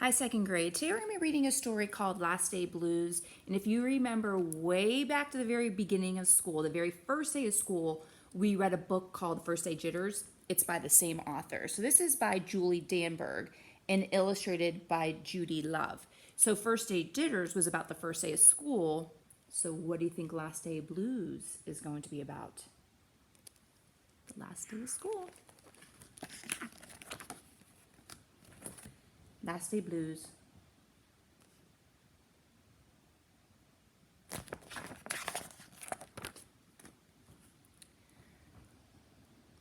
Hi, second grade. Today we're going to be reading a story called Last Day Blues. And if you remember way back to the very beginning of school, the very first day of school, we read a book called First Day Jitters. It's by the same author. So this is by Julie Danberg and illustrated by Judy Love. So First Day Jitters was about the first day of school. So what do you think Last Day Blues is going to be about? The last day of school. Last Day Blues.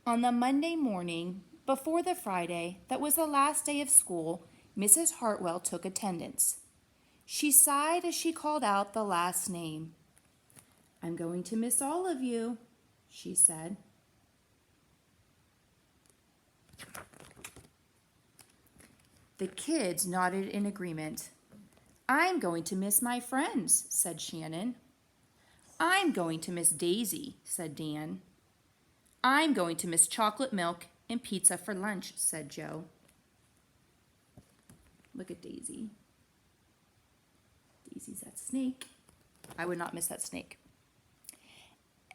On the Monday morning, before the Friday that was the last day of school, Mrs. Hartwell took attendance. She sighed as she called out the last name. "I'm going to miss all of you," she said. The kids nodded in agreement. "I'm going to miss my friends," said Shannon. "I'm going to miss Daisy," said Dan. "I'm going to miss chocolate milk and pizza for lunch," said Joe. Look at Daisy. Daisy's that snake. I would not miss that snake.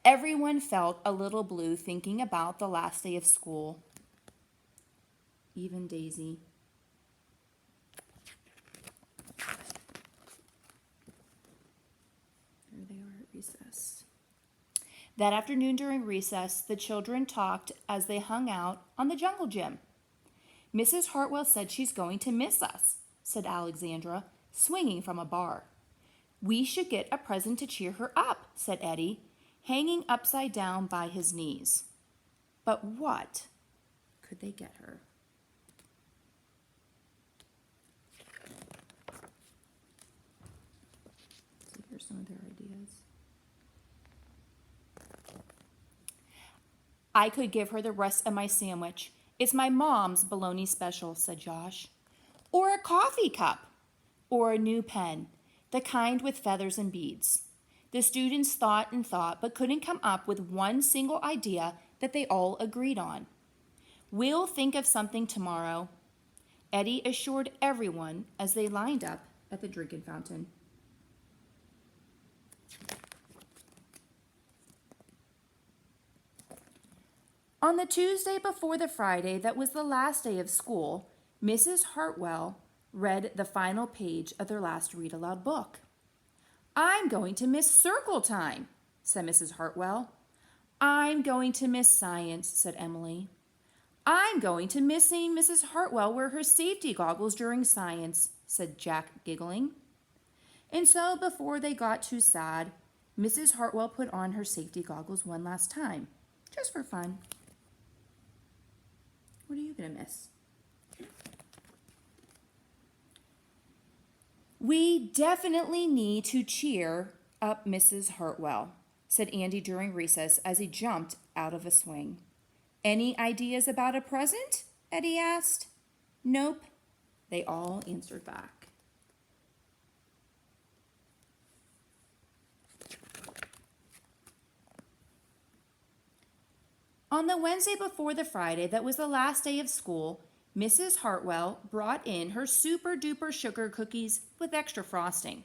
Everyone felt a little blue thinking about the last day of school. Even Daisy. There they are at recess. That afternoon during recess, the children talked as they hung out on the jungle gym. "Mrs. Hartwell said she's going to miss us," said Alexandra, swinging from a bar. "We should get a present to cheer her up," said Eddie, hanging upside down by his knees. But what could they get her? So here's some of their ideas. "I could give her the rest of my sandwich. It's my mom's bologna special," said Josh. "Or a coffee cup. Or a new pen, the kind with feathers and beads." The students thought and thought, but couldn't come up with one single idea that they all agreed on. "We'll think of something tomorrow," Eddie assured everyone as they lined up at the drinking fountain. On the Tuesday before the Friday that was the last day of school, Mrs. Hartwell read the final page of their last read-aloud book. "I'm going to miss circle time," said Mrs. Hartwell. "I'm going to miss science," said Emily. "I'm going to miss seeing Mrs. Hartwell wear her safety goggles during science," said Jack, giggling. And so before they got too sad, Mrs. Hartwell put on her safety goggles one last time, just for fun. What are you going to miss? "We definitely need to cheer up Mrs. Hartwell," said Andy during recess as he jumped out of a swing. "Any ideas about a present?" Eddie asked. "Nope," they all answered back. On the Wednesday before the Friday that was the last day of school, Mrs. Hartwell brought in her super duper sugar cookies with extra frosting.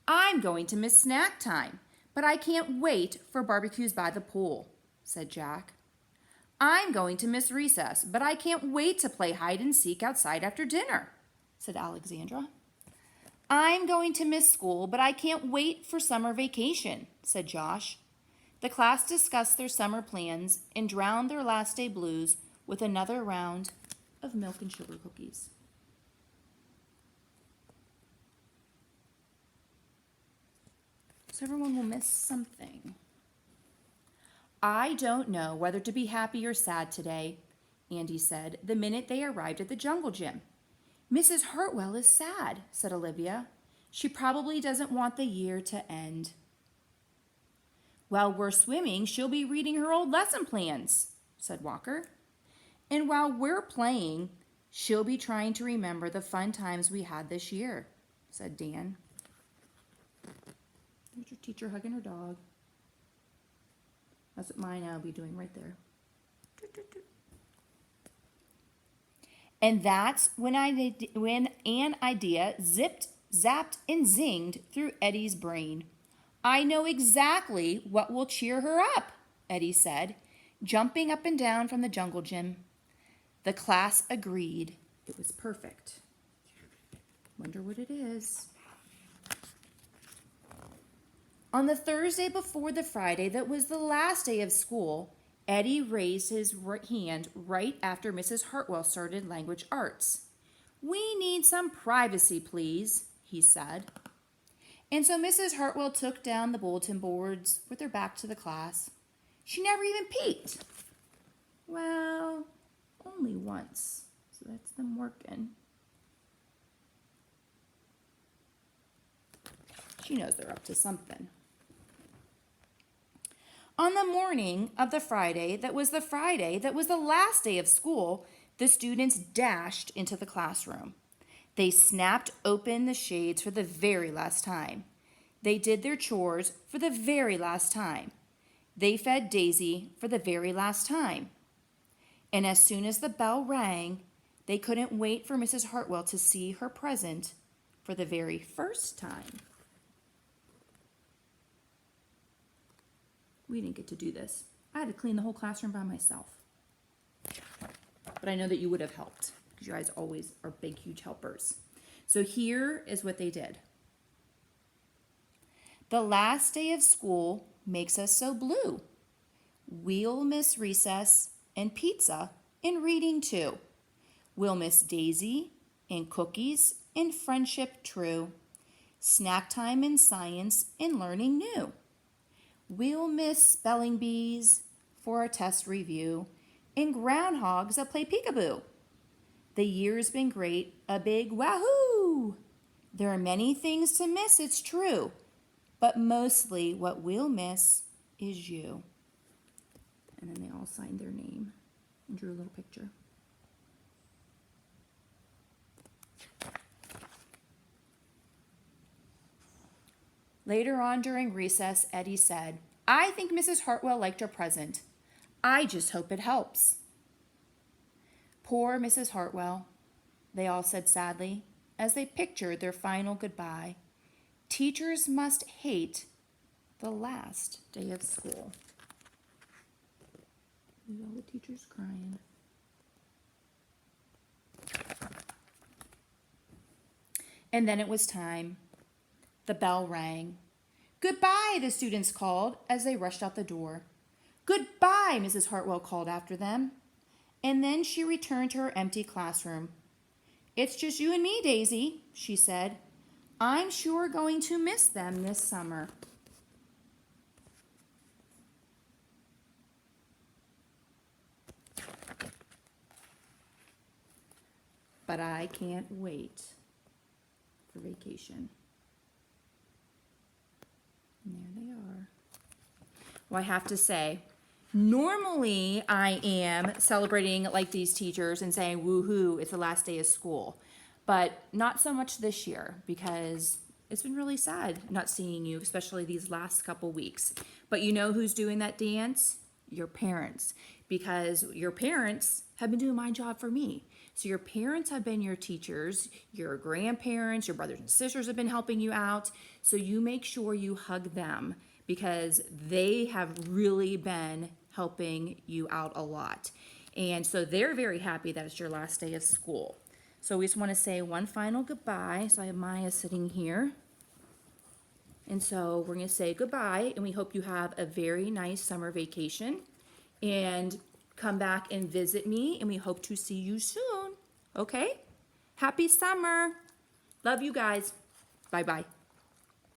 "I'm going to miss snack time, but I can't wait for barbecues by the pool," said Jack. "I'm going to miss recess, but I can't wait to play hide and seek outside after dinner," said Alexandra. "I'm going to miss school, but I can't wait for summer vacation," said Josh. The class discussed their summer plans and drowned their last day blues with another round of milk and sugar cookies. So everyone will miss something. "I don't know whether to be happy or sad today," Andy said the minute they arrived at the jungle gym. "Mrs. Hartwell is sad," said Olivia. "She probably doesn't want the year to end." "While we're swimming, she'll be reading her old lesson plans," said Walker. "And while we're playing, she'll be trying to remember the fun times we had this year," said Dan. There's your teacher hugging her dog. That's what mine will be doing right there. And that's when an idea zipped, zapped, and zinged through Eddie's brain. I know exactly what will cheer her up, Eddie said, jumping up and down from the jungle gym. The class agreed. It was perfect. Wonder what it is. On the Thursday before the Friday that was the last day of school, Eddie raised his hand right after Mrs. Hartwell started language arts. We need some privacy, please, he said. And so Mrs. Hartwell took down the bulletin boards with her back to the class. She never even peeked. Well, only once, so that's them working. She knows they're up to something. On the morning of the Friday that was the last day of school, the students dashed into the classroom. They snapped open the shades for the very last time. They did their chores for the very last time. They fed Daisy for the very last time. And as soon as the bell rang, they couldn't wait for Mrs. Hartwell to see her present for the very first time. We didn't get to do this. I had to clean the whole classroom by myself. But I know that you would have helped because you guys always are big, huge helpers. So here is what they did. The last day of school makes us so blue. We'll miss recess and pizza and reading too. We'll miss Daisy and cookies and friendship true. Snack time and science and learning new. We'll miss spelling bees for a test review and groundhogs that play peekaboo. The year's been great, a big wahoo! There are many things to miss, it's true, but mostly what we'll miss is you. And then they all signed their name and drew a little picture. Later on during recess, Eddie said, I think Mrs. Hartwell liked her present. I just hope it helps. Poor Mrs. Hartwell, they all said sadly, as they pictured their final goodbye. Teachers must hate the last day of school. There's all the teachers crying. And then it was time. The bell rang. Goodbye, the students called as they rushed out the door. Goodbye, Mrs. Hartwell called after them. And then she returned to her empty classroom. It's just you and me, Daisy, she said. I'm sure going to miss them this summer. But I can't wait for vacation. And there they are. Well, I have to say, normally I am celebrating like these teachers and saying, woohoo, it's the last day of school. But not so much this year because it's been really sad not seeing you, especially these last couple weeks. But you know who's doing that dance? Your parents. Because your parents have been doing my job for me. So your parents have been your teachers, your grandparents, your brothers and sisters have been helping you out. So you make sure you hug them because they have really been helping you out a lot. And so they're very happy that it's your last day of school. So we just want to say one final goodbye. So I have Maya sitting here. And so we're going to say goodbye, and we hope you have a very nice summer vacation. And come back and visit me, and we hope to see you soon. Okay? Happy summer. Love you guys. Bye-bye.